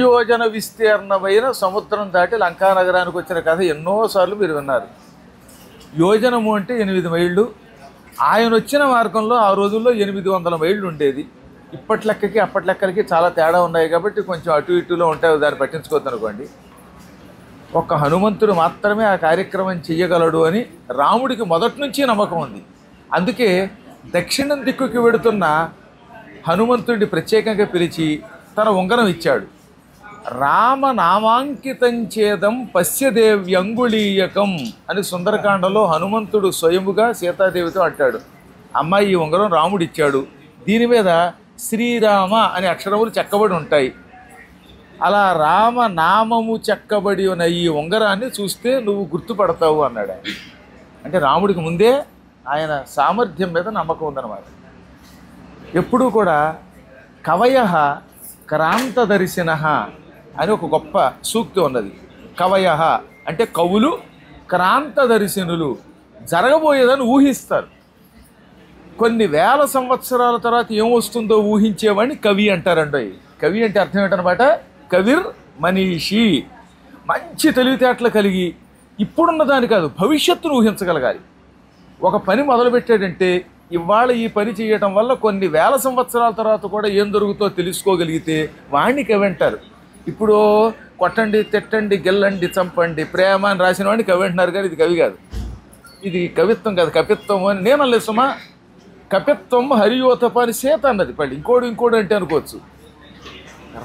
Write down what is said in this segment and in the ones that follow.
యోజన విస్తీర్ణమైన సముద్రం దాటి లంకానగరానికి వచ్చిన కథ ఎన్నోసార్లు మీరు విన్నారు. యోజనము అంటే 8 మైళ్ళు. ఆయన వచ్చిన మార్గంలో ఆ రోజుల్లో 800 మైళ్ళు ఉండేది. ఇప్పటి లెక్కకి అప్పటి లెక్కలకి చాలా తేడా ఉన్నాయి కాబట్టి కొంచెం అటు ఇటులో ఉంటాయి, దాన్ని పట్టించుకోవద్దు అనుకోండి. ఒక్క హనుమంతుడు మాత్రమే ఆ కార్యక్రమం చెయ్యగలడు అని రాముడికి మొదటి నుంచి నమ్మకం ఉంది. అందుకే దక్షిణం దిక్కుకి వెడుతున్న హనుమంతుడిని ప్రత్యేకంగా పిలిచి తన ఉంగరం ఇచ్చాడు. రామనామాంకితం చేదం పశ్యదేవ్యంగుళీయకం అని సుందరకాండలో హనుమంతుడు స్వయముగా సీతాదేవితో అంటాడు. అమ్మాయి ఈ ఉంగరం రాముడు ఇచ్చాడు, దీని మీద శ్రీరామ అనే అక్షరములు చెక్కబడి ఉంటాయి. అలా రామనామము చెక్కబడి ఉన్న ఈ ఉంగరాన్ని చూస్తే నువ్వు గుర్తుపడతావు అన్నాడు ఆయన. అంటే రాముడికి ముందే ఆయన సామర్థ్యం మీద నమ్మకం ఉందన్నమాట. ఎప్పుడూ కూడా కవయః క్రాంతదర్శినః అని ఒక గొప్ప సూక్తి ఉన్నది. కవయః అంటే కవులు, క్రాంతదర్శినులు, జరగబోయేదని ఊహిస్తారు. కొన్ని వేల సంవత్సరాల తర్వాత ఏమొస్తుందో ఊహించేవాడిని కవి అంటారండి. కవి అంటే అర్థం ఏంటనమాట, కవిర్ మనీషి. మంచి తెలివితేటలు కలిగి ఇప్పుడున్న దాని కాదు భవిష్యత్తును ఊహించగలగాలి. ఒక పని మొదలుపెట్టాడంటే ఇవాళ ఈ పని చేయటం వల్ల కొన్ని వేల సంవత్సరాల తర్వాత కూడా ఏం దొరుకుతో తెలుసుకోగలిగితే వాణ్ణి కవి అంటారు. ఇప్పుడు కొట్టండి, తిట్టండి, గెల్లండి, చంపండి, ప్రేమ అని రాసిన వాడిని కవి అంటున్నారు, కానీ ఇది కవి కాదు, ఇది కవిత్వం కాదు, కపిత్వం అని నేను అనలేదు సుమా. కపిత్వం హరియోతప అని సీత అన్నది. పళ్ళు ఇంకోడు అంటే అనుకోవచ్చు.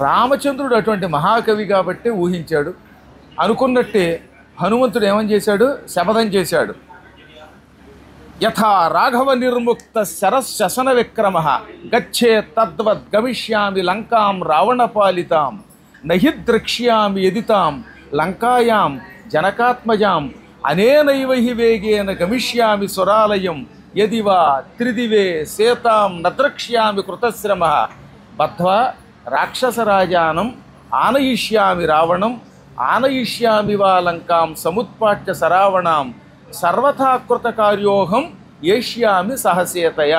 రామచంద్రుడు అటువంటి మహాకవి కాబట్టి ఊహించాడు. అనుకున్నట్టే హనుమంతుడు ఏమని చేశాడు, శపథం చేశాడు. యథా రాఘవ నిర్ముక్త శరశన విక్రమ గచ్చే తద్వద్ గమిష్యామి లంకాం రావణపాలితాం నహి ద్రక్ష్యామి యదితాం లంకాయాం జనకాత్మజాం అనేనైవ హి వేగేన గమిష్యామి సురాలయం యదివా త్రిదివే సీతాం నద్రక్ష్యామి కృతశ్రమ బద్ధ్వా రాక్షసరాజానం ఆనయిష్యామి రావణం ఆనయిష్యామి వా లంకాం సముత్పాట్య సరావణాం సర్వథా కృత కార్యోహం ఏష్యామి సహసేతయ.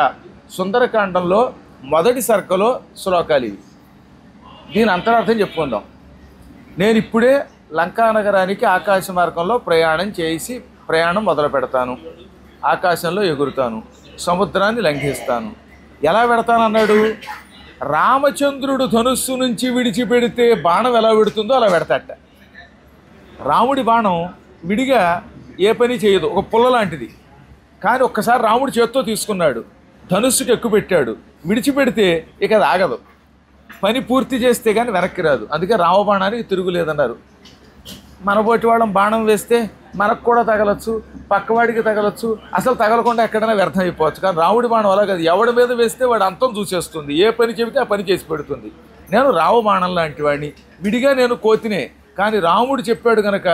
సుందరకాండంలో మొదటి సర్కలో శ్లోకాలు ఇవి. దీని అంతరార్థం చెప్పుకుందాం. నేను ఇప్పుడే లంకానగరానికి ఆకాశ మార్గంలో ప్రయాణం మొదలు పెడతాను. ఆకాశంలో ఎగురుతాను, సముద్రాన్ని లంఘిస్తాను. ఎలా పెడతానన్నాడు, రామచంద్రుడు ధనుస్సు నుంచి విడిచిపెడితే బాణం ఎలా పెడుతుందో అలా పెడతాట. రాముడి బాణం విడిగా ఏ పని చేయదు, ఒక పుల్ల లాంటిది. కానీ ఒక్కసారి రాముడు చేత్తో తీసుకున్నాడు, ధనుస్సుకి ఎక్కువ పెట్టాడు, విడిచిపెడితే ఇక అది ఆగదు. పని పూర్తి చేస్తే కానీ వెనక్కి రాదు. అందుకే రామబాణానికి తిరుగులేదన్నారు. మనబోటి వాళ్ళం బాణం వేస్తే మనకు కూడా తగలచ్చు, పక్కవాడికి తగలచ్చు, అసలు తగలకుండా ఎక్కడైనా వ్యర్థం అయిపోవచ్చు. కానీ రాముడి బాణం అలా కాదు, ఎవడి మీద వేస్తే వాడు అంతం చూసేస్తుంది. ఏ పని చెబితే ఆ పని చేసి పెడుతుంది. నేను రామబాణం లాంటి వాడిని, విడిగా నేను కోతినే, కానీ రాముడు చెప్పాడు కనుక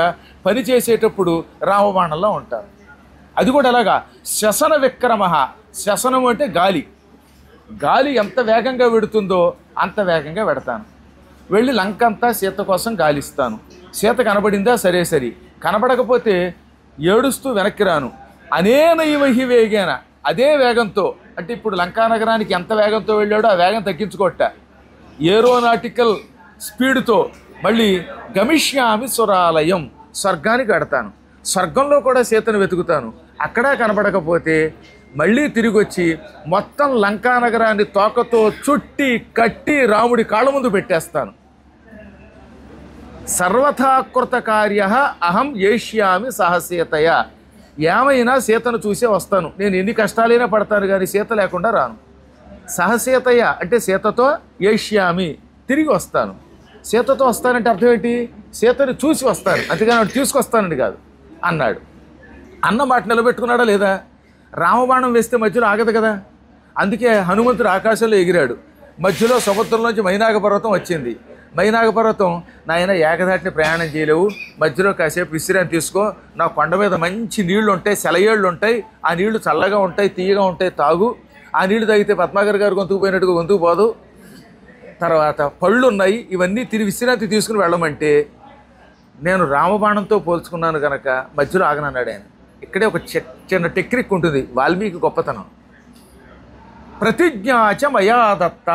పని చేసేటప్పుడు రామబాణంలో ఉంటాను. అది కూడా ఎలాగా, శసన విక్రమ. శసనం అంటే గాలి. గాలి ఎంత వేగంగా వెడుతుందో అంత వేగంగా వెడతాను. వెళ్ళి లంకంతా సీత కోసం గాలిస్తాను. సీత కనబడిందా సరే సరి, కనబడకపోతే ఏడుస్తూ వెనక్కి రాను. అనేనైవ హి వేగేన, అదే వేగంతో, అంటే ఇప్పుడు లంకానగరానికి ఎంత వేగంతో వెళ్ళాడో ఆ వేగం తగ్గించుకోట, ఏరోనాటికల్ స్పీడ్తో మళ్ళీ గమిష్యామి సురాలయం, స్వర్గానికి కడతాను. స్వర్గంలో కూడా సీతను వెతుకుతాను. అక్కడ కనబడకపోతే మళ్ళీ తిరిగి వచ్చి మొత్తం లంకానగరాన్ని తోకతో చుట్టి కట్టి రాముడి కాళ్ళ ముందు పెట్టేస్తాను. సర్వథా కృత కార్య అహం ఏష్యామి సహసీతయ. ఏమైనా సీతను చూసే వస్తాను. నేను ఎన్ని కష్టాలైనా పడతాను కానీ సీత లేకుండా రాను. సహసీతయ అంటే సీతతో ఏష్యామి, తిరిగి వస్తాను. సీతతో వస్తానంటే అర్థం ఏంటి, సీతని చూసి వస్తాను, అంతేగాని వాడు తీసుకొస్తానండి కాదు అన్నాడు. అన్న మాట నిలబెట్టుకున్నాడా లేదా? రామబాణం వేస్తే మధ్యలో ఆగదు కదా. అందుకే హనుమంతుడు ఆకాశంలో ఎగిరాడు. మధ్యలో సముద్రంలోంచి మైనాగ పర్వతం వచ్చింది. మైనాగ పర్వతం, నాయన ఏకదాటిని ప్రయాణం చేయలేవు, మధ్యలో కాసేపు విశ్రాంతి తీసుకో, నా కొండ మీద మంచి నీళ్లు ఉంటాయి, సెలయేళ్ళు ఉంటాయి, ఆ నీళ్లు చల్లగా ఉంటాయి, తీయగా ఉంటాయి, తాగు. ఆ నీళ్లు తాగితే పద్మాకర్ గారు గొంతుకు పోయినట్టుగా గొంతుకు పోదు. తర్వాత పళ్ళు ఉన్నాయి, ఇవన్నీ తిరిగి విశ్రాంతి తీసుకుని వెళ్ళమంటే నేను రామబాణంతో పోల్చుకున్నాను కనుక మధ్యలో ఆగనన్నాడు ఆయన. ఇక్కడే ఒక చిన్న టెక్నిక్ ఉంటుంది వాల్మీకి గొప్పతనం. ప్రతిజ్ఞాచ మయా దత్త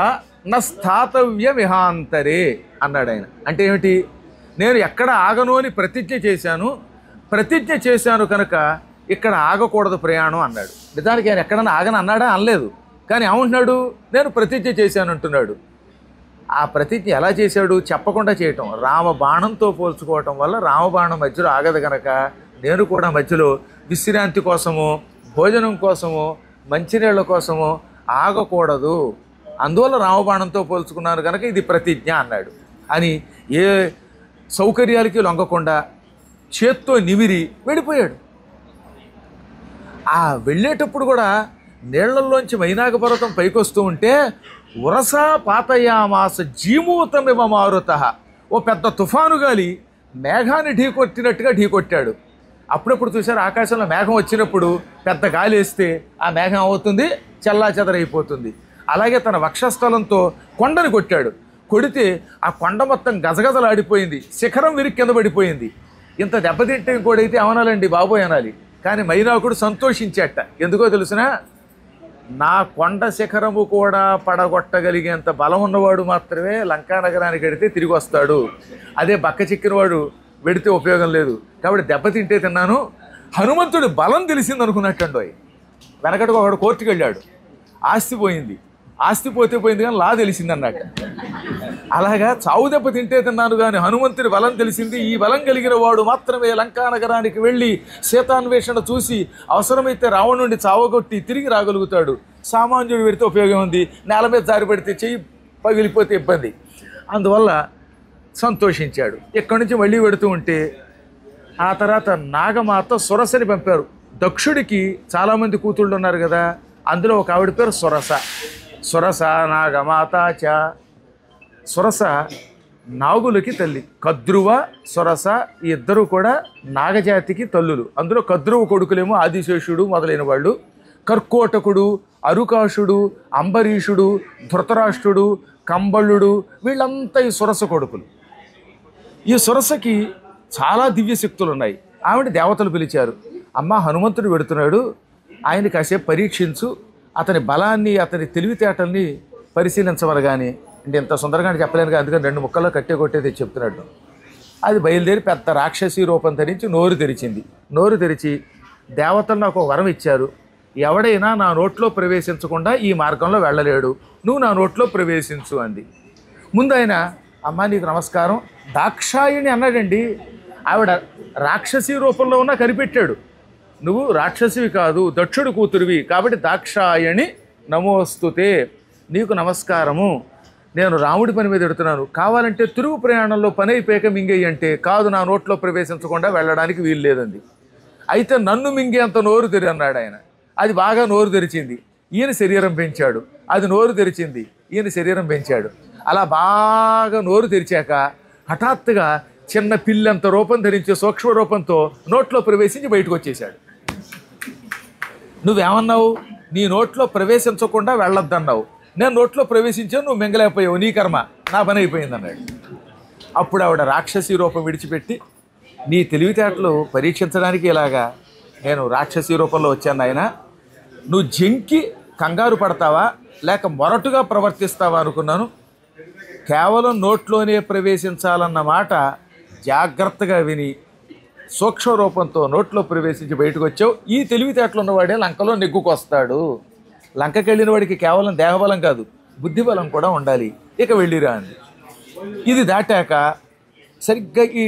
నా స్థాతవ్యమిహాంతరే అన్నాడు ఆయన. అంటే ఏమిటి? నేను ఎక్కడ ఆగను అని ప్రతిజ్ఞ చేశాను కనుక ఇక్కడ ఆగకూడదు ప్రయాణం అన్నాడు. నిజానికి ఆయన ఎక్కడన్నా ఆగని అన్నాడా? అనలేదు. కానీ ఏమంటున్నాడు? నేను ప్రతిజ్ఞ చేశాను అంటున్నాడు. ఆ ప్రతిజ్ఞ ఎలా చేశాడు? చెప్పకుండా చేయటం, రామబాణంతో పోల్చుకోవటం వల్ల రామబాణం మధ్యలో ఆగదు కనుక నేను కూడా మధ్యలో విశ్రాంతి కోసమో భోజనం కోసమో మంచినీళ్ళ కోసమో ఆగకూడదు, అందువల్ల రామబాణంతో పోల్చుకున్నాను కనుక ఇది ప్రతిజ్ఞ అన్నాడు. అని ఏ సౌకర్యాలకి లొంగకుండా చేత్తో నిమిరి వెళ్ళిపోయాడు. ఆ వెళ్ళేటప్పుడు కూడా నీళ్లల్లోంచి మైనాక పర్వతం పైకొస్తూ ఉంటే ఉరసా పాతయామాస జీమూతమివ మారుత, ఓ పెద్ద తుఫాను గాలి మేఘాన్ని ఢీకొట్టినట్టుగా ఢీకొట్టాడు. అప్పుడప్పుడు చూశారు ఆకాశంలో మేఘం వచ్చినప్పుడు పెద్ద గాలి వేస్తే ఆ మేఘం అవుతుంది, చెల్లాచెదరైపోతుంది. అలాగే తన వక్షస్థలంతో కొండని కొట్టాడు. కొడితే ఆ కొండ మొత్తం గజగజలాడిపోయింది, శిఖరం విరిగి కింద పడిపోయింది. ఇంత దెబ్బతింటే ఇంకోడైతే అవనాలండి బాబోయ్ అనాలి. కానీ మైనాకుడు సంతోషించేట. ఎందుకో తెలుసునా? నా కొండ శిఖరము కూడా పడగొట్టగలిగేంత బలం ఉన్నవాడు మాత్రమే లంకా నగరానికి వెడితే తిరిగి వస్తాడు. అదే బక్క చిక్కినవాడు వెడితే ఉపయోగం లేదు. కాబట్టి దెబ్బతింటే తిన్నాను. హనుమంతుడి బలం తెలిసింది అనుకున్నట్టండు. వెనకటికి ఒకడు కోర్టుకు వెళ్ళాడు, ఆస్తి పోయింది. ఆస్తి పోతే పోయింది కానీ లా తెలిసింది అన్నట్టు. అలాగా చావు దెబ్బ తింటే తిన్నాను కానీ హనుమంతుడి బలం తెలిసింది. ఈ బలం కలిగిన వాడు మాత్రమే లంకా నగరానికి వెళ్ళి సీతాన్వేషణ చూసి అవసరమైతే రావణుడిని చావగొట్టి తిరిగి రాగలుగుతాడు. సామాన్యుడు పెడితే ఉపయోగం ఉంది, నేల మీద జారి పడితే చెయ్యి పగిలిపోతే ఇబ్బంది. అందువల్ల సంతోషించాడు. ఇక్కడి నుంచి మళ్ళీ పెడుతూ ఉంటే ఆ తర్వాత నాగమాత సురసని పంపారు. దక్షుడికి చాలామంది కూతుళ్ళు ఉన్నారు కదా, అందులో ఒక ఆవిడ పేరు సురస. సురస నాగమాత చ. సురస నాగులకి తల్లి. కద్రువ సురస ఈ ఇద్దరు కూడా నాగజాతికి తల్లులు. అందులో కద్రువ కొడుకులేమో ఆదిశేషుడు మొదలైన వాళ్ళు. కర్కోటకుడు, అరుకాషుడు, అంబరీషుడు, ధృతరాష్ట్రుడు, కంబళుడు వీళ్ళంతా ఈ సురస కొడుకులు. ఈ సురసకి చాలా దివ్యశక్తులు ఉన్నాయి. ఆవిడ దేవతలు పిలిచారు, అమ్మ హనుమంతుడు పెడుతున్నాడు, ఆయన కాసేపు పరీక్షించు, అతని బలాన్ని అతని తెలివితేటల్ని పరిశీలించమనగానే. అంటే ఇంత సుందరంగా చెప్పలేను కదా, అందుకని 2 ముక్కల్లో కొట్టేది చెప్తున్నాడు. అది బయలుదేరి పెద్ద రాక్షసి రూపం ధరించి నోరు తెరిచింది. నోరు తెరిచి దేవతలు నాకు ఒక వరం ఇచ్చారు, ఎవడైనా నా నోట్లో ప్రవేశించకుండా ఈ మార్గంలో వెళ్ళలేడు, నువ్వు నా నోట్లో ప్రవేశించు అంది. ముందు ఆయన అమ్మ నీకు నమస్కారం దాక్షాయిణి అన్నాడండి. ఆవిడ రాక్షసి రూపంలో ఉన్నా కనిపెట్టాడు, నువ్వు రాక్షసివి కాదు దక్షుడు కూతురివి కాబట్టి దాక్షాయణి నమోస్తుతే, నీకు నమస్కారము, నేను రాముడి పని మీద ఎడుతున్నాను, కావాలంటే తిరుగు ప్రయాణంలో పని అయిపోయాక మింగేయి అంటే కాదు, నా నోట్లో ప్రవేశించకుండా వెళ్ళడానికి వీలు లేదండి. అయితే నన్ను మింగేంత నోరు తెరి అన్నాడు ఆయన. అది బాగా నోరు తెరిచింది, ఈయన శరీరం పెంచాడు. అది నోరు తెరిచింది, ఈయన శరీరం పెంచాడు. అలా బాగా నోరు తెరిచాక హఠాత్తుగా చిన్న పిల్లంత రూపం ధరించే సూక్ష్మ రూపంతో నోట్లో ప్రవేశించి బయటకు వచ్చేసాడు. నువ్వేమన్నావు? నీ నోట్లో ప్రవేశించకుండా వెళ్ళొద్దన్నావు, నేను నోట్లో ప్రవేశించాను, నువ్వు మింగలేకపోయావు, నీ కర్మ, నా పని అయిపోయింది అన్నాడు. అప్పుడు ఆవిడ రాక్షసి రూపం విడిచిపెట్టి, నీ తెలివితేటలు పరీక్షించడానికి ఇలాగా నేను రాక్షసి రూపంలో వచ్చాను ఆయన, నువ్వు జంకి కంగారు పడతావా లేక మొరటుగా ప్రవర్తిస్తావా అనుకున్నాను, కేవలం నోట్లోనే ప్రవేశించాలన్న మాట జాగ్రత్తగా విని సూక్ష్మ రూపంతో నోట్లో ప్రవేశించి బయటకు వచ్చావు. ఈ తెలివితేటలు ఉన్నవాడే లంకలో నెగ్గుకొస్తాడు. లంకకి వెళ్ళిన వాడికి కేవలం దేహబలం కాదు బుద్ధిబలం కూడా ఉండాలి, ఇక వెళ్ళిరా అంది. ఇది దాటాక సరిగ్గా ఈ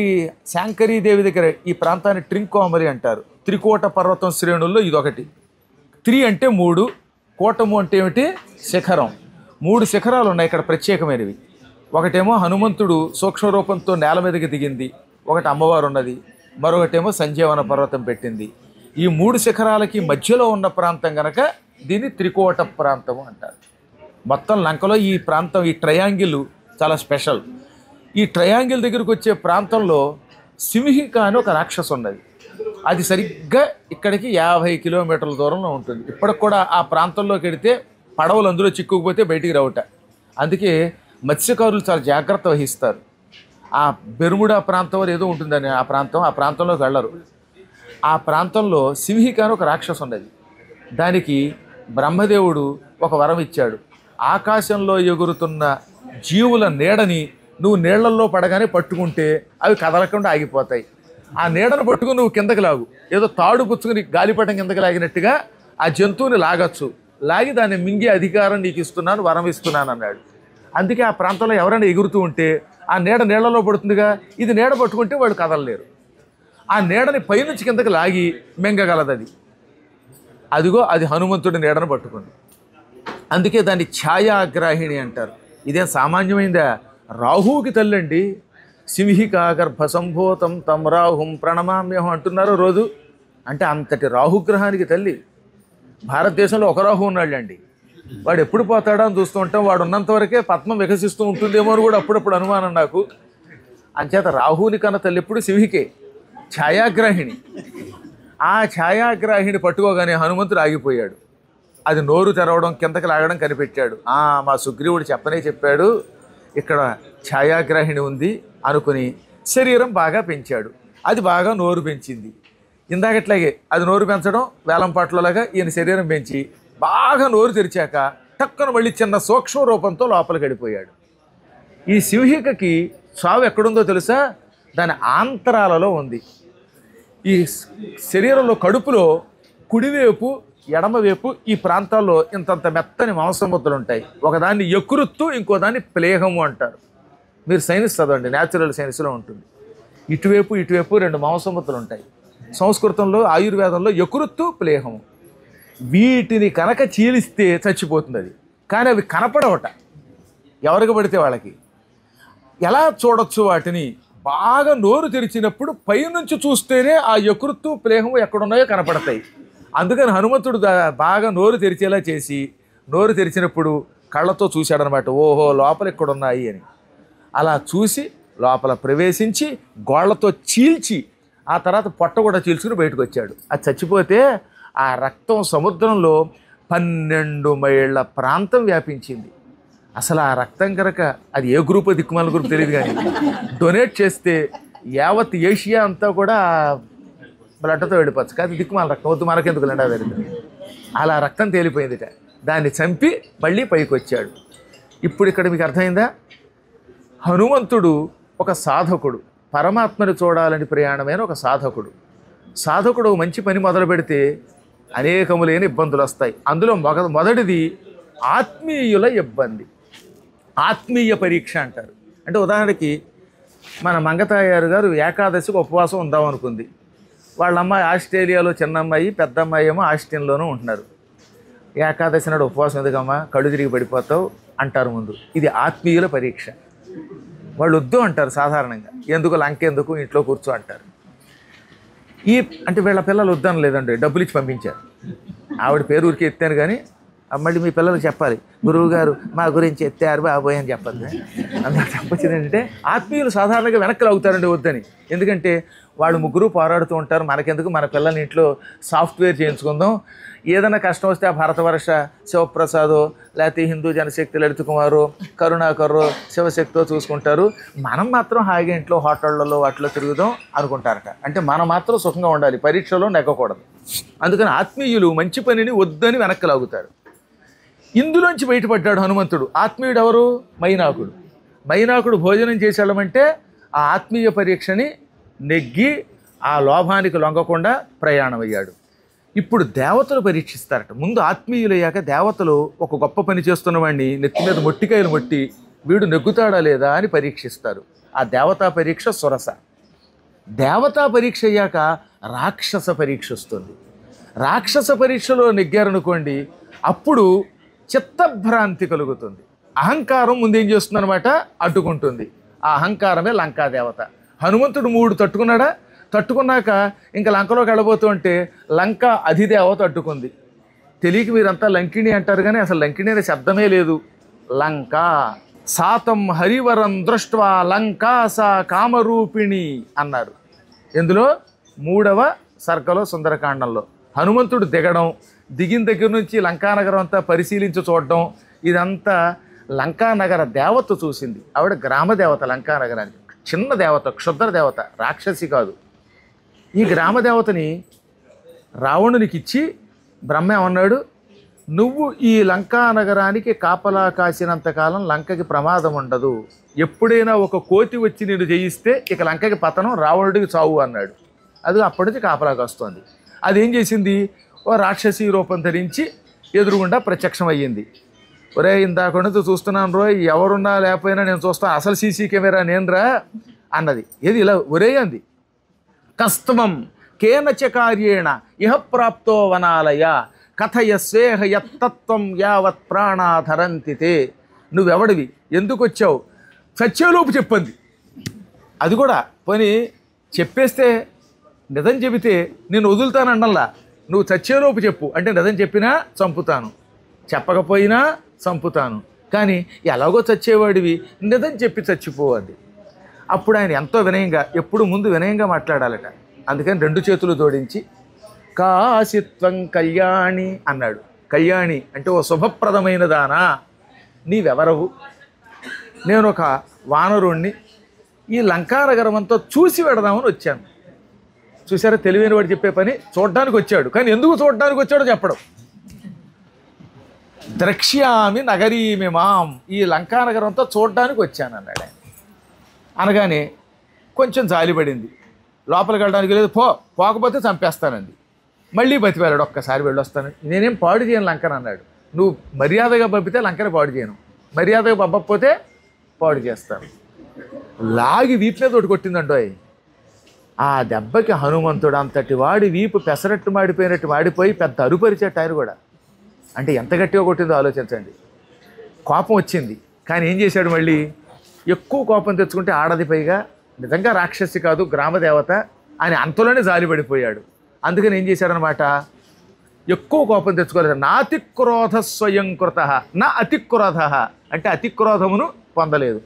శాంకరీదేవి దగ్గర ఈ ప్రాంతాన్ని ట్రింకోమరి అంటారు. త్రికోట పర్వతం శ్రేణుల్లో ఇదొకటి. త్రి అంటే 3, కోటము అంటే ఏమిటి? శిఖరం. 3 శిఖరాలు ఉన్నాయి ఇక్కడ ప్రత్యేకమైనవి. ఒకటేమో హనుమంతుడు సూక్ష్మ రూపంతో నేల మీదకి దిగింది, ఒకటి అమ్మవారు ఉన్నది, మరొకటేమో సంజీవన పర్వతం పెట్టింది. ఈ 3 శిఖరాలకి మధ్యలో ఉన్న ప్రాంతం కనుక దీన్ని త్రికోట ప్రాంతము అంటారు. మొత్తం లంకలో ఈ ప్రాంతం, ఈ ట్రయాంగిల్ చాలా స్పెషల్. ఈ ట్రయాంగిల్ దగ్గరకు వచ్చే ప్రాంతంలో సింహిక అని ఒక రాక్షసు ఉన్నది. అది సరిగ్గా ఇక్కడికి 50 కిలోమీటర్ల దూరంలో ఉంటుంది. ఇప్పటికి కూడా ఆ ప్రాంతంలోకి వెడితే పడవలు అందులో చిక్కుకుపోతే బయటికి రావుట. అందుకే మత్స్యకారులు చాలా జాగ్రత్త వహిస్తారు. ఆ బెర్ముడా ప్రాంతం ఏదో ఉంటుందని ఆ ప్రాంతంలోకి వెళ్ళరు. ఆ ప్రాంతంలో సింహిక అని ఒక రాక్షసు ఉన్నది. దానికి బ్రహ్మదేవుడు ఒక వరం ఇచ్చాడు, ఆకాశంలో ఎగురుతున్న జీవుల నీడని నువ్వు నీళ్లలో పడగానే పట్టుకుంటే అవి కదలకుండా ఆగిపోతాయి. ఆ నీడను పట్టుకుని నువ్వు కిందకి లాగు, ఏదో తాడు పుచ్చుకుని గాలిపటం కిందకి లాగినట్టుగా ఆ జంతువుని లాగచ్చు, లాగి దాన్ని మింగే అధికారం నీకు ఇస్తున్నాను, వరం ఇస్తున్నాను అన్నాడు. అందుకే ఆ ప్రాంతంలో ఎవరైనా ఎగురుతూ ఉంటే ఆ నీడ నీళ్లలో పడుతుందిగా, ఇది నీడ పట్టుకుంటే వాళ్ళు కదలలేరు. ఆ నీడని పైనుంచి కిందకి లాగి మింగగలదు అది. అదిగో అది హనుమంతుడి నీడను పట్టుకుంది. అందుకే దాన్ని ఛాయాగ్రాహిణి అంటారు. ఇదేం సామాన్యమైందా? రాహువుకి తల్లండి. సింహికా గర్భ సంభూతం తం రాహుం ప్రణమామ్యహం అంటున్నారు రోజు. అంటే అంతటి రాహుగ్రహానికి తల్లి. భారతదేశంలో ఒక రాహు ఉన్నాళ్ళండి, వాడు ఎప్పుడు పోతాడో అని చూస్తూ ఉంటాం. వాడు ఉన్నంత వరకే పద్మం వికసిస్తూ ఉంటుందేమో అని కూడా అప్పుడప్పుడు అనుమానం నాకు. అంచేత రాహుని కన్న తల్లి ఎప్పుడు సింహికే, ఛాయాగ్రాహిణి. ఆ ఛాయాగ్రాహిణి పట్టుకోగానే హనుమంతుడు ఆగిపోయాడు. అది నోరు తెరవడం, కిందకి లాగడం కనిపెట్టాడు. మా సుగ్రీవుడు చెప్పాడు ఇక్కడ ఛాయాగ్రాహిణి ఉంది అనుకుని శరీరం బాగా పెంచాడు. అది బాగా నోరు పెంచింది. ఇందాకట్లాగే అది నోరు పెంచడం వేలంపాట్లలాగా ఈయన శరీరం పెంచి బాగా నోరు తెరిచాక టక్కున మళ్ళీ చిన్న సూక్ష్మ రూపంతో లోపలికి వెళ్ళిపోయాడు. ఈ సింహికకి చావు ఎక్కడుందో తెలుసా? దాని ఆంతరాలలో ఉంది. ఈ శరీరంలో కడుపులో కుడివైపు ఎడమవైపు ఈ ప్రాంతాల్లో ఇంతంత మెత్తని మాంసముద్దలు ఉంటాయి. ఒకదాన్ని యకృత్తు, ఇంకో దాన్ని ప్లేహము అంటారు. మీరు సైన్స్ చదవండి, న్యాచురల్ సైన్స్లో ఉంటుంది. ఇటువైపు రెండు మాంసముద్దలు ఉంటాయి. సంస్కృతంలో ఆయుర్వేదంలో యకృత్తు, ప్లేహము. వీటిని కనుక చీలిస్తే చచ్చిపోతుంది అది. కానీ అవి కనపడవట ఎవరికి పడితే వాళ్ళకి. ఎలా చూడొచ్చు వాటిని? బాగా నోరు తెరిచినప్పుడు పైనుంచి చూస్తేనే ఆ యకృత్తు, ప్లేహము ఎక్కడున్నాయో కనపడతాయి. అందుకని హనుమంతుడు బాగా నోరు తెరిచేలా చేసి, నోరు తెరిచినప్పుడు కళ్ళతో చూశాడనమాట. ఓహో, లోపల ఎక్కడున్నాయి అని. అలా చూసి లోపల ప్రవేశించి గోళ్లతో చీల్చి ఆ తర్వాత పొట్ట కూడా చీల్చుకుని బయటకు వచ్చాడు. అది చచ్చిపోతే ఆ రక్తం సముద్రంలో 12 మైళ్ళ ప్రాంతం వ్యాపించింది. అసలు ఆ రక్తం కనుక అది ఏ గ్రూప్, దిక్కుమాల గ్రూప్ తెలియదు, కానీ డొనేట్ చేస్తే యావత్ ఏషియా అంతా కూడా బ్లడ్తో వెళ్ళిపోవచ్చు. కాదు దిక్కుమాల రక్తం వద్దు, మనకెందుకు లేండా వెళ్తుంది. అలా రక్తం తేలిపోయిందిట. దాన్ని చంపి మళ్ళీ పైకి వచ్చాడు. ఇప్పుడు ఇక్కడ మీకు అర్థమైందా? హనుమంతుడు ఒక సాధకుడు, పరమాత్మని చూడాలని ప్రయాణమైన ఒక సాధకుడు. సాధకుడు మంచి పని మొదలు పెడితే అనేకములైన ఇబ్బందులు వస్తాయి. అందులో మొదటిది ఆత్మీయుల ఇబ్బంది, ఆత్మీయ పరీక్ష అంటారు. అంటే ఉదాహరణకి మన మంగతాయారు గారు ఏకాదశికి ఉపవాసం ఉందాం అనుకుంది. వాళ్ళ అమ్మాయి ఆస్ట్రేలియాలో, చిన్న అమ్మాయి, పెద్ద అమ్మాయి ఏమో ఆస్ట్రేలియాలోనూ ఉంటున్నారు. ఏకాదశి నాడు ఉపవాసం ఎందుకమ్మా, కళ్ళు తిరిగి పడిపోతావు అంటారు ముందు. ఇది ఆత్మీయుల పరీక్ష. వాళ్ళు వద్దు అంటారు సాధారణంగా. ఎందుకు, లంకెందుకు, ఇంట్లో కూర్చో అంటారు. అంటే వీళ్ళ పిల్లలు వద్దని లేదండి, డబ్బులు ఇచ్చి పంపించారు. ఆవిడ పేరు ఊరికి ఎత్తాను, కానీ మళ్ళీ మీ పిల్లలకు చెప్పాలి, గురువు గారు మా గురించి ఎత్తారు బాబోయ్ అని చెప్పద్దు. అందుకు చెప్పొచ్చింది ఏంటంటే, ఆత్మీయులు సాధారణంగా వెనక్కి లాగుతారండి వద్దని. ఎందుకంటే వాళ్ళు ముగ్గురు పోరాడుతూ ఉంటారు, మనకెందుకు, మన పిల్లల్ని ఇంట్లో సాఫ్ట్వేర్ చేయించుకుందాం, ఏదైనా కష్టం వస్తే ఆ భరతవర్ష శివప్రసాదో, లేకపోతే హిందూ జనశక్తి లలిత కుమారో, కరుణాకరో, శివశక్తో చూసుకుంటారు, మనం మాత్రం హాయిగా ఇంట్లో హోటళ్లలో వాటిలో తిరుగుదాం అనుకుంటారట. అంటే మనం మాత్రం సుఖంగా ఉండాలి, పరీక్షలో నెగ్గకూడదు. అందుకని ఆత్మీయులు మంచి పనిని వద్దని వెనక్కి లాగుతారు. ఇందులోంచి బయటపడ్డాడు హనుమంతుడు. ఆత్మీయుడు ఎవరు? మైనాకుడు. మైనాకుడు భోజనం చేసేళ్ళమంటే ఆ ఆత్మీయ పరీక్షని నెగ్గి ఆ లోభానికి లొంగకుండా ప్రయాణం అయ్యాడు. ఇప్పుడు దేవతలు పరీక్షిస్తారట. ముందు ఆత్మీయులయ్యాక దేవతలు ఒక గొప్ప పని చేస్తున్న వాడిని నెత్తి మీద మొట్టికాయలు మొట్టి వీడు నెగ్గుతాడా లేదా అని పరీక్షిస్తారు. ఆ దేవతా పరీక్ష సురస. దేవతా పరీక్ష అయ్యాక రాక్షస పరీక్ష వస్తుంది. రాక్షస పరీక్షలో నెగ్గారనుకోండి, అప్పుడు చిత్తభ్రాంతి కలుగుతుంది. అహంకారం ముందేం చేస్తుందన్నమాట, అడ్డుకుంటుంది. ఆ అహంకారమే లంకాదేవత. హనుమంతుడు 3 తట్టుకున్నాడా? తట్టుకున్నాక ఇంకా లంకలోకి వెళ్ళబోతూ ఉంటే లంక అధిదేవత అడ్డుకుంది. తెలియక మీరంతా లంకిణి అంటారు, కానీ అసలు లంకిణి అనే శబ్దమే లేదు. లంక సాతం హరివరం దృష్ట్వా లంకా సా కామరూపిణి అన్నారు. ఎందులో 3వ సర్గలో సుందరకాండంలో హనుమంతుడు దిగడం, దిగిన దగ్గర నుంచి లంకానగరం అంతా పరిశీలించి చూడడం, ఇదంతా లంకానగర దేవత చూసింది. ఆవిడ గ్రామదేవత, లంకానగరానికి చిన్న దేవత, క్షుద్ర దేవత, రాక్షసి కాదు. ఈ గ్రామదేవతని రావణునికి ఇచ్చి బ్రహ్మ ఏమన్నాడు, నువ్వు ఈ లంకా నగరానికి కాపలా కాసినంతకాలం లంకకి ప్రమాదం ఉండదు. ఎప్పుడైనా ఒక కోతి వచ్చి నేను జయిస్తే ఇక లంకకి పతనం, రావణుడికి చావు అన్నాడు. అది అప్పటి నుంచి కాపలా కాస్తోంది. అదేం చేసింది? ఓ రాక్షసి రూపం ధరించి ఎదురుగుండా ప్రత్యక్షం అయ్యింది. ఒరే, ఇందాక నుంచి చూస్తున్నాను రో, ఎవరున్నా లేకపోయినా నేను చూస్తాను, అసలు సీసీ కెమెరా నేనురా అన్నది. ఏది ఇలా ఒరే అంది. కస్తమం కేనచ కార్యేణ ఇహ ప్రాప్తో వనాలయ కథయ స్వేహ యత్తత్వం యావత్ ప్రాణాధరంతి తే. నువ్వెవడివి, ఎందుకు వచ్చావు, సత్యలోపు చెప్పంది. అది కూడా పోనీ చెప్పేస్తే నిజం చెబితే నేను వదులుతానండల్లా, నువ్వు చచ్చేలోపు చెప్పు అంటే నిజం చెప్పినా చంపుతాను, చెప్పకపోయినా చంపుతాను, కానీ ఎలాగో చచ్చేవాడివి నిజం చెప్పి చచ్చిపోవద్ది. అప్పుడు ఆయన ఎంతో వినయంగా, ఎప్పుడు ముందు వినయంగా మాట్లాడాలట. అందుకని 2 చేతులు జోడించి కాశిత్వం కళ్యాణి అన్నాడు. కళ్యాణి అంటే ఓ శుభప్రదమైన దానా, నీవెవరవు? నేను ఒక వానరుణ్ణి, ఈ లంకానగరం అంతా చూసి వెడదామని వచ్చాను. చూసారా, తెలివైన వాడు చెప్పే పని. చూడడానికి వచ్చాడు, కానీ ఎందుకు చూడడానికి వచ్చాడో చెప్పడం. ద్రక్ష్యామి నగరీమి మాం, ఈ లంకానగరం అంతా చూడడానికి వచ్చాను అన్నాడు ఆయన. అనగానే కొంచెం జాలిపడింది. లోపలికి వెళ్ళడానికి లేదు, పోకపోతే చంపేస్తానంది. మళ్ళీ బతివేలాడు, ఒక్కసారి వెళ్ళొస్తాను, నేనేం పాడు చేయను లంకను అన్నాడు. నువ్వు మర్యాదగా పంపితే లంకని పాడు చేయను, మర్యాదగా పంపకపోతే పాడు చేస్తాను. లాగి వీపు మీద ఒకటి కొట్టిందంటోయ్. ఆ దెబ్బకి హనుమంతుడు అంతటి వాడి వీపు పెసరట్టు మాడిపోయినట్టు మాడిపోయి పెద్ద అరుపరిచేట ఆయన కూడా. అంటే ఎంత గట్టిగా కొట్టిందో ఆలోచించండి. కోపం వచ్చింది, కానీ ఏం చేశాడు, మళ్ళీ ఎక్కువ కోపం తెచ్చుకుంటే ఆడది, పైగా నిజంగా రాక్షసి కాదు గ్రామదేవత అని అంతలోనే జాలిపడిపోయాడు. అందుకని ఏం చేశాడనమాట, ఎక్కువ కోపం తెచ్చుకోలేదు. నాతిక్రోధ స్వయంకృత నా అతిక్రోధ అంటే అతిక్రోధమును పొందలేదు.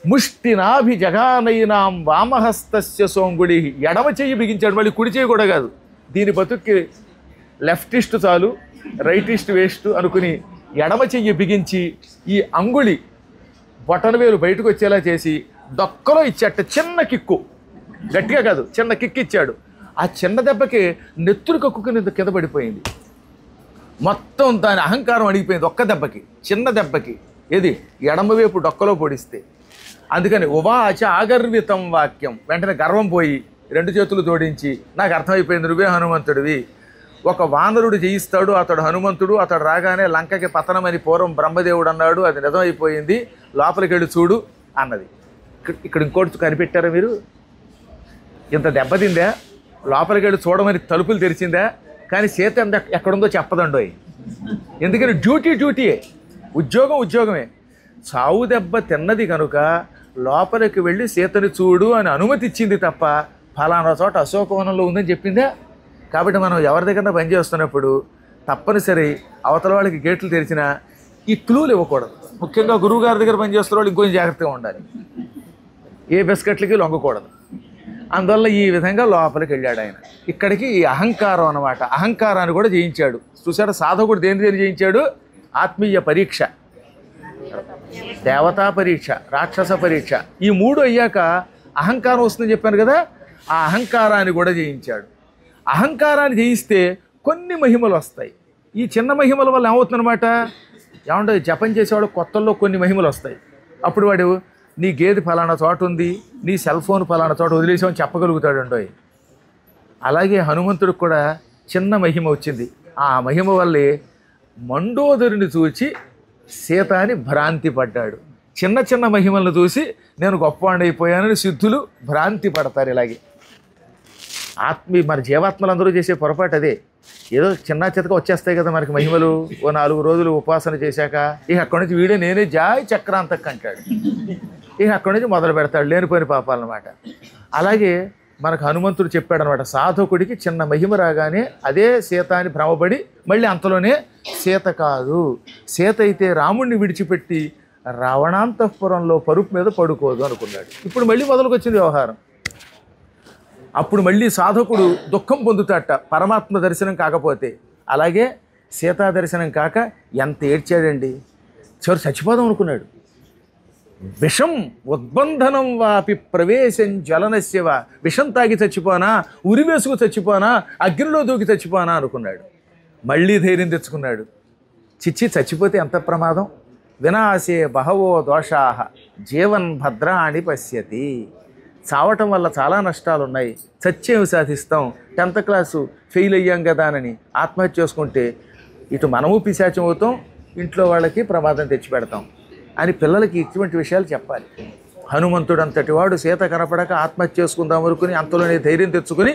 ముష్టినాభి జగానైనాం వామహస్తస్య సోంగుడి, ఎడమ చెయ్యి బిగించాడు, మళ్ళీ కుడి చెయ్యి కూడా కాదు. దీని బతుక్కి లెఫ్టిస్ట్ చాలు, రైటిస్ట్ వేస్ట్ అనుకుని ఎడమ చెయ్యి బిగించి ఈ అంగుళి బొటనవేలు బయటకు వచ్చేలా చేసి దొక్కలో ఇచ్చాట. చిన్న కిక్కు, గట్టిగా కాదు, చిన్న కిక్కు ఇచ్చాడు. ఆ చిన్న దెబ్బకి నెత్తురు కక్కుని కింద పడిపోయింది. మొత్తం దాని అహంకారం అడిగిపోయింది ఒక్క దెబ్బకి, చిన్న దెబ్బకి. ఏది, ఎడమవైపు డొక్కలో పొడిస్తే. అందుకని ఉవాచ ఆగర్వితం వాక్యం, వెంటనే గర్వం పోయి 2 చేతులు జోడించి, నాకు అర్థమైపోయింది, నువ్వే హనుమంతుడివి. ఒక వానరుడు జయిస్తాడు, అతడు హనుమంతుడు, అతడు రాగానే లంకకి పతనమని పూర్వం బ్రహ్మదేవుడు అన్నాడు, అది నిజమైపోయింది, లోపలికి వెళ్ళి చూడు అన్నది. ఇక్కడ ఇంకోటి కనిపెట్టారా మీరు? ఇంత దెబ్బతిందా, లోపలికి వెళ్ళి చూడమని తలుపులు తెరిచిందా, కానీ సీత ఎక్కడుందో చెప్పదండోయ్. ఎందుకని డ్యూటీయే, ఉద్యోగమే. చావు దెబ్బ తిన్నది కనుక లోపలికి వెళ్ళి సీతని చూడు అని అనుమతి ఇచ్చింది తప్ప ఫలానా చోట అశోకవనంలో ఉందని చెప్పిందా? కాబట్టి మనం ఎవరి దగ్గర పనిచేస్తున్నప్పుడు తప్పనిసరి అవతల వాళ్ళకి గేట్లు తెరిచిన ఈ క్లూలు ఇవ్వకూడదు. ముఖ్యంగా గురువుగారి దగ్గర పనిచేస్తున్న వాళ్ళు ఇంకొంచెం జాగ్రత్తగా ఉండాలి, ఏ బిస్కెట్లకి లొంగకూడదు. అందువల్ల ఈ విధంగా లోపలికి వెళ్ళాడు ఆయన. ఇక్కడికి ఈ అహంకారం అన్నమాట, అహంకారాన్ని కూడా జయించాడు. చూసాడు సాధకుడు దేని జయించాడు? ఆత్మీయ పరీక్ష, దేవతా పరీక్ష, రాక్షస పరీక్ష. ఈ 3 అయ్యాక అహంకారం వస్తుందని చెప్పాను కదా, ఆ అహంకారాన్ని కూడా జయించాడు. అహంకారాన్ని జయిస్తే కొన్ని మహిమలు వస్తాయి. ఈ చిన్న మహిమల వల్ల ఏమవుతుందన్నమాట, ఏమంటే జపం చేసేవాడు కొత్తల్లో కొన్ని మహిమలు వస్తాయి. అప్పుడు వాడు నీ గేదె ఫలానా చోట ఉంది, నీ సెల్ ఫోన్ ఫలానా చోట వదిలేసామని చెప్పగలుగుతాడు అంటోయ్. అలాగే హనుమంతుడికి కూడా చిన్న మహిమ వచ్చింది. ఆ మహిమ వల్లే మండోదరిని చూచి సీత అని భ్రాంతి పడ్డాడు. చిన్న చిన్న మహిమలను చూసి నేను గొప్పవాడినైపోయానని సిద్ధులు భ్రాంతి పడతారు. ఇలాగే మన జీవాత్మలందరూ చేసే పొరపాటు అదే. ఏదో చిన్న చితక వచ్చేస్తాయి కదా మనకి మహిమలు, ఓ 4 రోజులు ఉపాసన చేశాక ఇక అక్కడి నుంచి వీడే నేనే జాయ్ చక్రాంతక్ అంటాడు. ఇక అక్కడి నుంచి మొదలు పెడతాడు లేనిపోయిన పాపాలన్నమాట. అలాగే మనకు హనుమంతుడు చెప్పాడనమాట, సాధకుడికి చిన్న మహిమ రాగానే అదే సీత అని భ్రమపడి మళ్ళీ అంతలోనే సీత కాదు, సీత అయితే రాముణ్ణి విడిచిపెట్టి రావణాంతఃపురంలో పరుపు మీద పడుకోదు అనుకున్నాడు. ఇప్పుడు మళ్ళీ మొదలుకొచ్చింది వ్యవహారం. అప్పుడు మళ్ళీ సాధకుడు దుఃఖం పొందుతాట పరమాత్మ దర్శనం కాకపోతే. అలాగే సీతా దర్శనం కాక ఎంత ఏడ్చాడండి, చివరి చచ్చిపోదాం అనుకున్నాడు. విషం ఉద్బంధనం వాపి ప్రవేశం జ్వలనస్యవ, విషం తాగి చచ్చిపోనా, ఉరివేసుకు చచ్చిపోనా, అగ్నిలో దూకి చచ్చిపోనా అనుకున్నాడు. మళ్ళీ ధైర్యం తెచ్చుకున్నాడు. చిచ్చి చచ్చిపోతే ఎంత ప్రమాదం. వినాశే బహవో దోషాహ జీవన్ భద్రాణి పశ్యతి. చావటం వల్ల చాలా నష్టాలు ఉన్నాయి, చచ్చేవి సాధిస్తాం, 10th క్లాసు ఫెయిల్ అయ్యాం కదా అని ఆత్మహత్య చేసుకుంటే ఇటు మనము పిశాచం అవుతాం, ఇంట్లో వాళ్ళకి ప్రమాదం తెచ్చిపెడతాం అని పిల్లలకి ఇటువంటి విషయాలు చెప్పాలి. హనుమంతుడు అంతటి వాడు సీత కనపడక ఆత్మహత్య చేసుకుందాం అనుకుని అంతలోనే ధైర్యం తెచ్చుకొని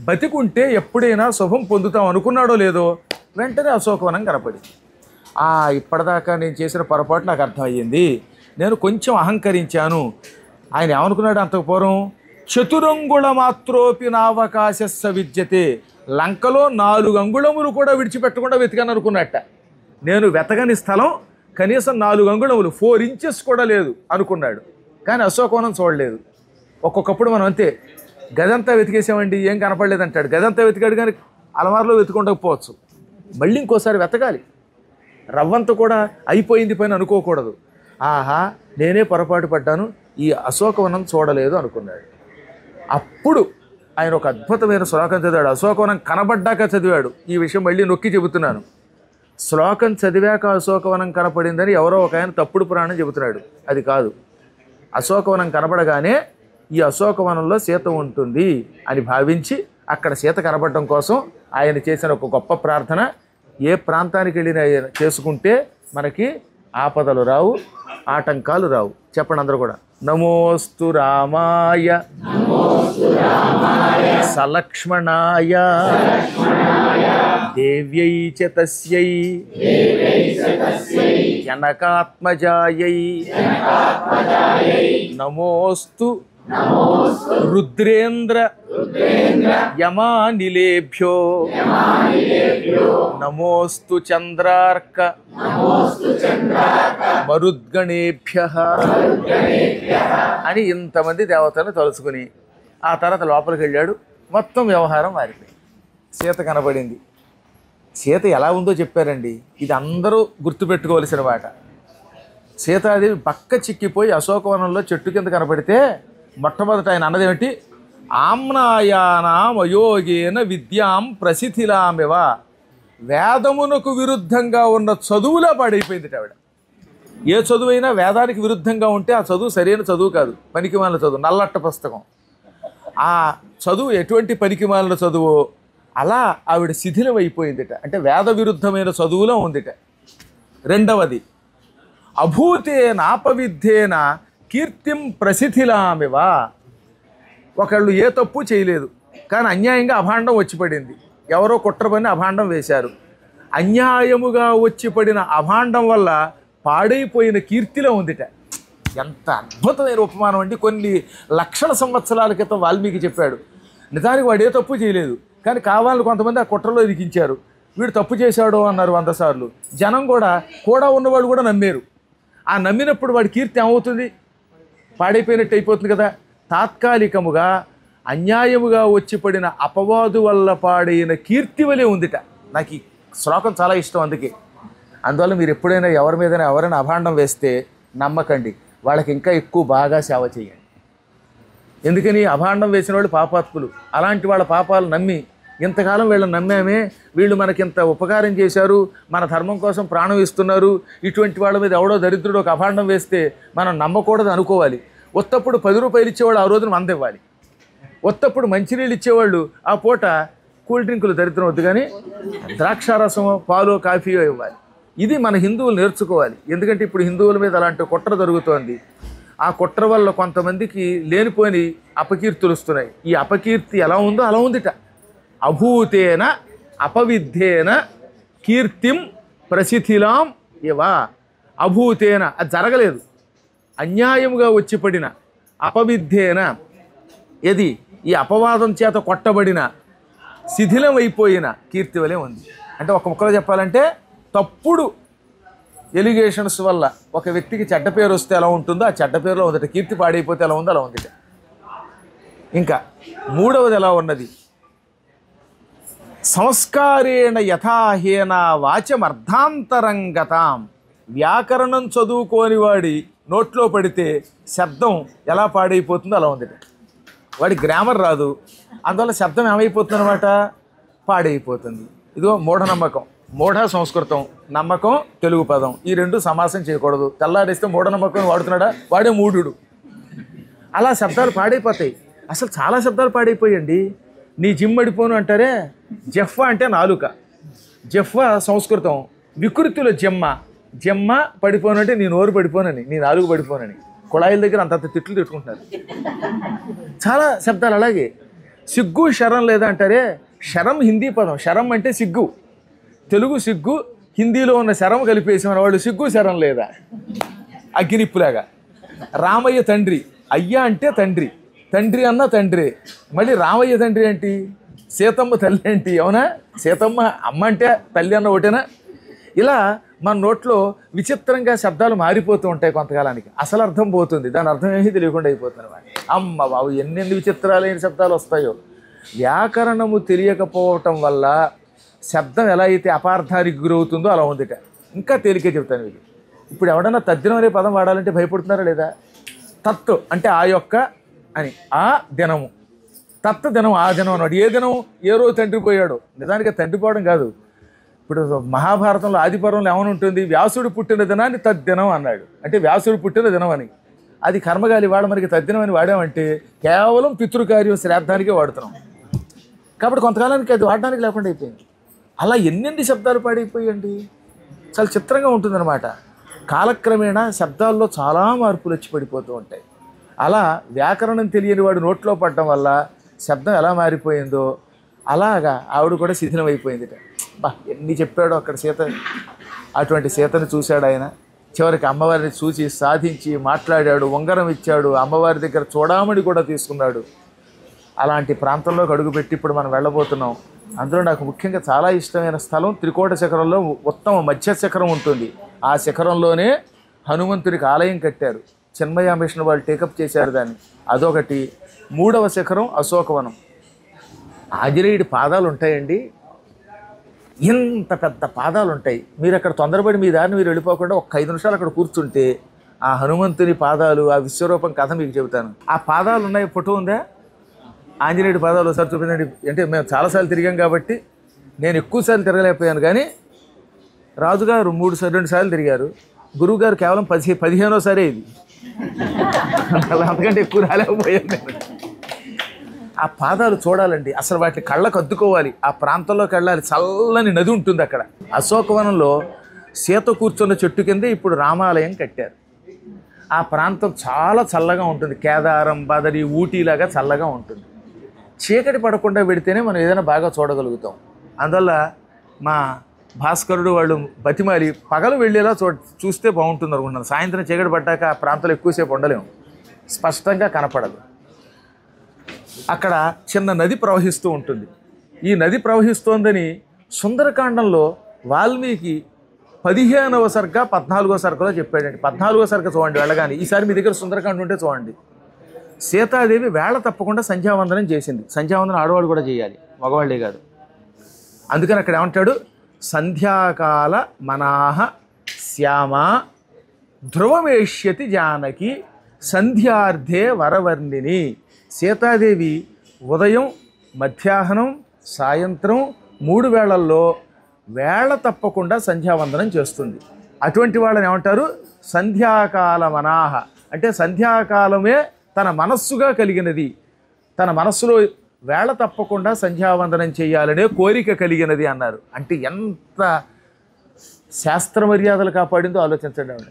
బతికుంటే ఎప్పుడైనా శుభం పొందుతాం అనుకున్నాడో లేదో వెంటనే అశోకవనం కనపడి, ఇప్పటిదాకా నేను చేసిన పొరపాటు నాకు అర్థమయ్యింది, నేను కొంచెం అహంకరించాను. ఆయన ఏమనుకున్నాడు అంతకు పూర్వం? చతురంగుళ మాత్రోపి నావకాశస్స విద్యతే. లంకలో 4 అంగుళములు కూడా విడిచిపెట్టకుండా వెతికాను అనుకున్నట్ట. నేను వెతకని స్థలం కనీసం 4 అంగుళములు 4 ఇంచెస్ కూడా లేదు అనుకున్నాడు. కానీ అశోకవనం చూడలేదు. ఒక్కొక్కప్పుడు మనం అంతే, గదంతా వెతికేసామండి ఏం కనపడలేదంటాడు. గదంతా వెతికాడు కానీ అలమారులో వెతుకుండకపోవచ్చు. మళ్ళీ ఇంకోసారి వెతకాలి. రవ్వంత కూడా అయిపోయింది పని అనుకోకూడదు. ఆహా నేనే పొరపాటు పడ్డాను, ఈ అశోకవనం చూడలేదు అనుకున్నాడు. అప్పుడు ఆయన ఒక అద్భుతమైన శ్లోకం చదివాడు. అశోకవనం కనబడ్డాక చదివాడు. ఈ విషయం మళ్ళీ నొక్కి చెబుతున్నాను. శ్లోకం చదివాక అశోకవనం కనపడిందని ఎవరో ఒక ఆయన తప్పుడు పురాణం చెబుతున్నాడు. అది కాదు. అశోకవనం కనబడగానే ఈ అశోకవనంలో సీత ఉంటుంది అని భావించి అక్కడ సీత కనబడటం కోసం ఆయన చేసిన ఒక గొప్ప ప్రార్థన. ఏ ప్రాంతానికి వెళ్ళినా చేసుకుంటే మనకి ఆపదలు రావు, ఆటంకాలు రావు. చెప్పండి అందరూ కూడా. నమోస్తు రామాయ సలక్ష్మణాయ దేవ్యై చ తస్యై జనకాత్మజాయై నమోస్తు రుద్రేంద్ర యమానిలేభ్యో నమోస్తు చంద్రార్క మరుద్గణేభ్యః అని ఇంతమంది దేవతలను తలుచుకుని ఆ తర్వాత లోపలికి వెళ్ళాడు. మొత్తం వ్యవహారం మారిపోయింది. సీత కనబడింది. సీత ఎలా ఉందో చెప్పారండి. ఇది అందరూ గుర్తుపెట్టుకోవలసిన మాట. సీతాదేవి బక్క చిక్కిపోయి అశోకవనంలో చెట్టు కింద కనపడితే మొట్టమొదట ఆయన అన్నదేమిటి? ఆమ్నాయానామయోగేన విద్యాం ప్రసిథిలామివ. వేదమునకు విరుద్ధంగా ఉన్న చదువులా పాడైపోయింది ఆవిడ. ఏ చదువైనా వేదానికి విరుద్ధంగా ఉంటే ఆ చదువు సరైన చదువు కాదు, పనికిమాలిన చదువు, నల్లట్ట పుస్తకం. ఆ చదువు ఎటువంటి పనికిమాలిన చదువు, అలా ఆవిడ శిథిలం అయిపోయిందిట. అంటే వేద విరుద్ధమైన చదువులో ఉందిట. రెండవది, అభూతేన అపవిద్ధేన కీర్తిం ప్రసిథిలామివ. ఒకళ్ళు ఏ తప్పు చేయలేదు కానీ అన్యాయంగా అభాండం వచ్చి పడింది. ఎవరో కుట్ర పని అభాండం వేశారు. అన్యాయముగా వచ్చి పడిన అభాండం వల్ల పాడైపోయిన కీర్తిలో ఉందిట. ఎంత అద్భుతమైన ఉపమానం అండి. కొన్ని లక్షల సంవత్సరాల క్రితం వాల్మీకి చెప్పాడు. నిజానికి వాడు ఏ తప్పు చేయలేదు కానీ కావాలని కొంతమంది ఆ కుట్రలో ఇరికించారు. వీడు తప్పు చేశాడు అన్నారు 100 సార్లు. జనం కూడా ఉన్నవాడు కూడా నమ్మారు. ఆ నమ్మినప్పుడు వాడి కీర్తి ఏమవుతుంది? పాడైపోయినట్టు అయిపోతుంది కదా. తాత్కాలికముగా అన్యాయముగా వచ్చి పడిన అపవాదు వల్ల పాడైన కీర్తి వలె ఉందిట. నాకు ఈ శ్లోకం చాలా ఇష్టం. అందువల్ల మీరు ఎప్పుడైనా ఎవరైనా అభాండం వేస్తే నమ్మకండి, వాళ్ళకి ఇంకా ఎక్కువ బాగా సేవ చేయండి. ఎందుకని? అభాండం వేసిన వాళ్ళు పాపాత్ములు. అలాంటి వాళ్ళ పాపాలు నమ్మి ఇంతకాలం వీళ్ళని నమ్మామే, వీళ్ళు మనకింత ఉపకారం చేశారు, మన ధర్మం కోసం ప్రాణం ఇస్తున్నారు, ఇటువంటి వాళ్ళ మీద ఎవడో దరిద్రుడు ఒక అభాండం వేస్తే మనం నమ్మకూడదు అనుకోవాలి. ఒత్తప్పుడు 10 రూపాయలు ఇచ్చేవాళ్ళు ఆ రోజున 100 ఇవ్వాలి. ఒత్తప్పుడు మంచినీళ్ళు ఇచ్చేవాళ్ళు ఆ పూట కూల్ డ్రింకులు దరిద్రం వద్దు కానీ ద్రాక్షారసమో పాలో కాఫీయో ఇవ్వాలి. ఇది మన హిందువులు నేర్చుకోవాలి. ఎందుకంటే ఇప్పుడు హిందువుల మీద అలాంటి కుట్ర జరుగుతోంది. ఆ కుట్ర వల్ల కొంతమందికి లేనిపోని అపకీర్తులు వస్తున్నాయి. ఈ అపకీర్తి ఎలా ఉందో అలా ఉందిట. అభూతేన అపవిద్ధేన కీర్తిం ప్రసిథిలాం ఇవ. అభూతేన అది జరగలేదు. అన్యాయముగా వచ్చి పడిన అపవిద్ధేన ఏది ఈ అపవాదం చేత కొట్టబడిన శిథిలం అయిపోయిన కీర్తి వలె ఉంది. అంటే ఒక ముక్కలో చెప్పాలంటే తప్పుడు ఎలిగేషన్స్ వల్ల ఒక వ్యక్తికి చెడ్డ పేరు వస్తే ఎలా ఉంటుందో ఆ చెడ్డ పేరులో ఉందట. కీర్తి పాడైపోతే ఎలా ఉందో అలా ఉందిట. ఇంకా మూడవది ఎలా ఉన్నది? సంస్కారేణ యథాహేన వాచమర్థాంతరంగతాం. వ్యాకరణం చదువుకోని వాడి నోట్లో పడితే శబ్దం ఎలా పాడైపోతుందో అలా ఉందిట. వాడి గ్రామర్ రాదు, అందువల్ల శబ్దం ఏమైపోతుంది అనమాట, పాడైపోతుంది. ఇదిగో మూఢనమ్మకం. మూఢ సంస్కృతం, నమ్మకం తెలుగు పదం, ఈ రెండు సమాసం చేయకూడదు. తెల్లారేస్తే మూఢనమ్మకం వాడుతున్నాడా, వాడే మూఢుడు. అలా శబ్దాలు పాడైపోతాయి. అసలు చాలా శబ్దాలు పాడైపోయండి. నీ జిమ్మడిపోను అంటారే, జెఫ్ఫ అంటే నాలుక, జెఫ్ఫ సంస్కృతం. వికృతిలో జెమ్మ పడిపోను అంటే నీ నోరు పడిపోనని, నీ నాలుగు పడిపోనని. కుళాయిల దగ్గర అంతంత తిట్లు తిట్టుకుంటున్నారు. చాలా శబ్దాలు అలాగే. సిగ్గు శరం లేదా అంటారే, శరం హిందీ పదం, శరం అంటే సిగ్గు, తెలుగు సిగ్గు, హిందీలో ఉన్న శరం కలిపేసి మన వాళ్ళు సిగ్గు శరం లేదా, అగ్గినిప్పులాగా. రామయ్య తండ్రి, అయ్య అంటే తండ్రి, తండ్రి అన్న తండ్రి. మళ్ళీ రామయ్య తండ్రి ఏంటి, సీతమ్మ తల్లి ఏంటి, అవునా? సీతమ్మ అమ్మ అంటే తల్లి అన్న ఒకటేనా? ఇలా మన నోట్లో విచిత్రంగా శబ్దాలు మారిపోతూ ఉంటాయి కొంతకాలానికి. అసలు అర్థం పోతుంది, దాని అర్థం ఏమీ తెలియకుండా అయిపోతుంది. అమ్మ బాబు, ఎన్నెన్ని విచిత్రాలైన శబ్దాలు వస్తాయో. వ్యాకరణము తెలియకపోవటం వల్ల శబ్దం ఎలా అయితే అపార్థానికి గురవుతుందో అలా ఉందిట. ఇంకా తేలికే చెప్తాను ఇది. ఇప్పుడు ఎవడన్నా తద్దినం అనే పదం వాడాలంటే భయపడుతున్నారా లేదా? తత్ అంటే ఆ యొక్క అని, ఆ దినము, తత్ దినం, ఆ దినం అన్నాడు. ఏ దినం? ఏ రోజు తండ్రి పోయాడు. నిజానికి తండ్రి పోవడం కాదు. ఇప్పుడు మహాభారతంలో ఆదిపర్వంలో ఏమని ఉంటుంది, వ్యాసుడు పుట్టిన దినాన్ని తద్దినం అన్నాడు. అంటే వ్యాసుడు పుట్టిన దినం అని. అది కర్మగాలి వాడు మనకి తద్దినం అని వాడామంటే కేవలం పితృకార్యం శ్రాద్ధానికే వాడుతున్నాం. కాబట్టి కొంతకాలానికి అది వాడడానికి లేకుండా అయిపోయింది. అలా ఎన్నెన్ని శబ్దాలు పాడైపోయండి. చాలా చిత్రంగా ఉంటుందన్నమాట. కాలక్రమేణా శబ్దాల్లో చాలా మార్పులు వచ్చి పడిపోతూ ఉంటాయి. అలా వ్యాకరణం తెలియని వాడు నోట్లో పడడం వల్ల శబ్దం ఎలా మారిపోయిందో అలాగా ఆవిడ కూడా శిథిలం అయిపోయింది. బా ఎన్ని చెప్పాడో అక్కడ సీత. అటువంటి సీతను చూశాడు ఆయన. చివరికి అమ్మవారిని చూసి సాధించి మాట్లాడాడు, ఉంగరం ఇచ్చాడు, అమ్మవారి దగ్గర చూడామణి కూడా తీసుకున్నాడు. అలాంటి ప్రాంతంలోకి అడుగుపెట్టి ఇప్పుడు మనం వెళ్ళబోతున్నాం. అందులో నాకు ముఖ్యంగా చాలా ఇష్టమైన స్థలం త్రికోట శిఖరంలో ఉత్తమ మధ్య శిఖరం ఉంటుంది. ఆ శిఖరంలోనే హనుమంతుడికి ఆలయం కట్టారు. చిన్మయ మిషన్ వాళ్ళు టేకప్ చేశారు దాన్ని. అదొకటి. మూడవ శిఖరం అశోకవనం. ఆంజనేయుడి పాదాలు ఉంటాయండి, ఇంత పెద్ద పాదాలు ఉంటాయి. మీరు అక్కడ తొందరపడి మీ దారిని మీరు వెళ్ళిపోకుండా ఒక 5 నిమిషాలు అక్కడ కూర్చుంటే ఆ హనుమంతుని పాదాలు, ఆ విశ్వరూపం కథ మీకు చెబుతాను. ఆ పాదాలు ఉన్నాయి, ఫోటో ఉందా? ఆంజనేయుడి పాదాలు ఒకసారి చూపించండి. అంటే మేము చాలాసార్లు తిరిగాం కాబట్టి నేను ఎక్కువసార్లు తిరగలేకపోయాను, కానీ రాజుగారు 2 సార్లు తిరిగారు, గురువుగారు కేవలం 15వ సారే ఇది. అంతకంటే ఎక్కువ రాలేకపోయాను నేను. ఆ పాదాలు చూడాలండి, అసలు వాటిని కళ్ళకు అద్దుకోవాలి. ఆ ప్రాంతంలోకి వెళ్ళాలి. చల్లని నది ఉంటుంది అక్కడ. అశోకవనంలో సీత కూర్చున్న చెట్టు కింద ఇప్పుడు రామాలయం కట్టారు. ఆ ప్రాంతం చాలా చల్లగా ఉంటుంది. కేదారం, బదరి, ఊటీలాగా చల్లగా ఉంటుంది. చీకటి పడకుండా పెడితేనే మనం ఏదైనా బాగా చూడగలుగుతాం. అందువల్ల మా భాస్కరుడు వాళ్ళు బతిమాలి పగలు వెళ్ళేలా చూస్తే బాగుంటుంది అనుకుంటున్నాను. సాయంత్రం చీకటి పడ్డాక ఆ ప్రాంతంలో ఎక్కువసేపు ఉండలేము, స్పష్టంగా కనపడదు. అక్కడ చిన్న నది ప్రవహిస్తూ ఉంటుంది. ఈ నది ప్రవహిస్తోందని సుందరకాండంలో వాల్మీకి 15వ సర్గ 14వ సర్గలో చెప్పాడండి. 14వ సర్గ చూడండి వెళ్ళగానే. ఈసారి మీ దగ్గర సుందరకాండం ఉంటే చూడండి. సీతాదేవి వేళ తప్పకుండా సంధ్యావందనం చేసింది. సంధ్యావందనం ఆడవాడు కూడా చేయాలి, మగవాళ్ళే కాదు. అందుకని అక్కడ ఏమంటాడు, సంధ్యాకాల మనాహ శ్యామ ధ్రువమేష్యతి జానకి సంధ్యార్థే వరవర్ణిని. సీతాదేవి ఉదయం, మధ్యాహ్నం, సాయంత్రం 3 వేళల్లో వేళ తప్పకుండా సంధ్యావందనం చేస్తుంది. అటువంటి వాళ్ళని ఏమంటారు, సంధ్యాకాల మనాహ. అంటే సంధ్యాకాలమే తన మనస్సుగా కలిగినది, తన మనస్సులో వేళ తప్పకుండా సంధ్యావందనం చేయాలనే కోరిక కలిగినది అన్నారు. అంటే ఎంత శాస్త్ర మర్యాదలు కాపాడిందో ఆలోచించండి. ఆవిడ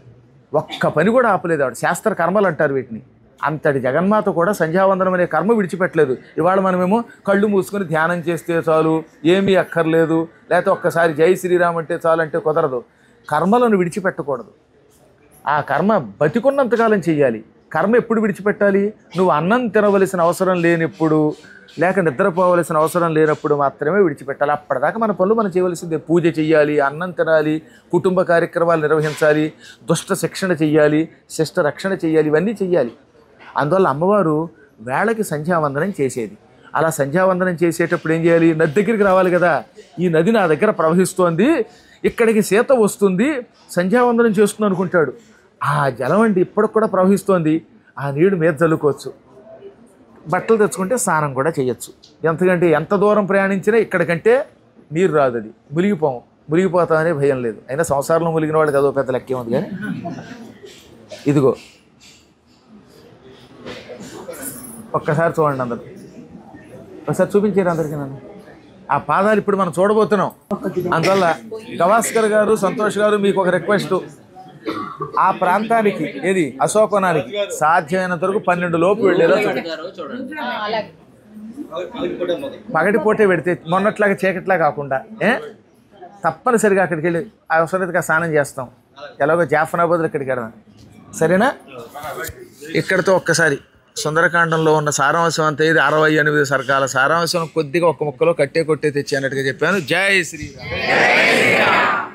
ఒక్క పని కూడా ఆపలేదు. ఆవిడ శాస్త్ర కర్మలు అంటారు వీటిని. అంతటి జగన్మాత కూడా సంధ్యావందనం అనే కర్మ విడిచిపెట్టలేదు. ఇవాళ మనమేమో కళ్ళు మూసుకొని ధ్యానం చేస్తే చాలు, ఏమీ అక్కర్లేదు, లేకపోతే ఒక్కసారి జై శ్రీరామ్ అంటే చాలు అంటే కుదరదు. కర్మలను విడిచిపెట్టకూడదు. ఆ కర్మ బతికున్నంతకాలం చెయ్యాలి. కర్మ ఎప్పుడు విడిచిపెట్టాలి? నువ్వు అన్నం తినవలసిన అవసరం లేనప్పుడు, లేక నిద్రపోవలసిన అవసరం లేనప్పుడు మాత్రమే విడిచిపెట్టాలి. అప్పటిదాకా మన పనులు మనం చేయవలసిందే. పూజ చెయ్యాలి, అన్నం తినాలి, కుటుంబ కార్యక్రమాలు నిర్వహించాలి, దుష్ట శిక్షణ చెయ్యాలి, శిష్ట రక్షణ చెయ్యాలి, ఇవన్నీ చెయ్యాలి. అందువల్ల అమ్మవారు వేళకి సంధ్యావందనం చేసేది. అలా సంధ్యావందనం చేసేటప్పుడు ఏం చేయాలి? నది దగ్గరికి రావాలి కదా. ఈ నది నా దగ్గర ప్రవహిస్తోంది, ఇక్కడికి సీత వస్తుంది, సంధ్యావందనం చేస్తుంది అనుకుంటాడు. ఆ జలం అండి ఇప్పటికి కూడా ప్రవహిస్తోంది. ఆ నీడు మీద చల్లుకోవచ్చు, బట్టలు తెచ్చుకుంటే స్నానం కూడా చేయొచ్చు. ఎందుకంటే ఎంత దూరం ప్రయాణించినా ఇక్కడికంటే నీరు రాదు, అది మునిగిపోము. మునిగిపోతామనే భయం లేదు. అయినా సంసారంలో మునిగిన వాడికి అదో పెద్ద లెక్కే ఉంది. కానీ ఇదిగో ఒక్కసారి చూడండి అందరు, ఒకసారి చూపించారు అందరికీ నన్ను. ఆ పాదాలు ఇప్పుడు మనం చూడబోతున్నాం. అందువల్ల గవాస్కర్ గారు, సంతోష్ గారు, మీకు ఒక రిక్వెస్ట్. ఆ ప్రాంతానికి ఏది అశోకవనానికి సాధ్యమైనంత వరకు 12 లోపు వెళ్ళేలా పగటిపోటే పెడితే మొన్నట్లాగా చీకట్లాగా కాకుండా తప్పనిసరిగా అక్కడికి వెళ్ళి అవసరమైతే స్నానం చేస్తాం. ఎలాగో జాఫనాబాద్లో ఇక్కడికి వెళ్దాం. సరేనా? ఇక్కడితో ఒక్కసారి సుందరకాండంలో ఉన్న సారాంశం అంతా ఇది 68 సర్గాల సారాంశం కొద్దిగా ఒక్క ముక్కలో కట్టే కొట్టే తెచ్చి అన్నట్టుగా చెప్పాను. జై శ్రీరామ్.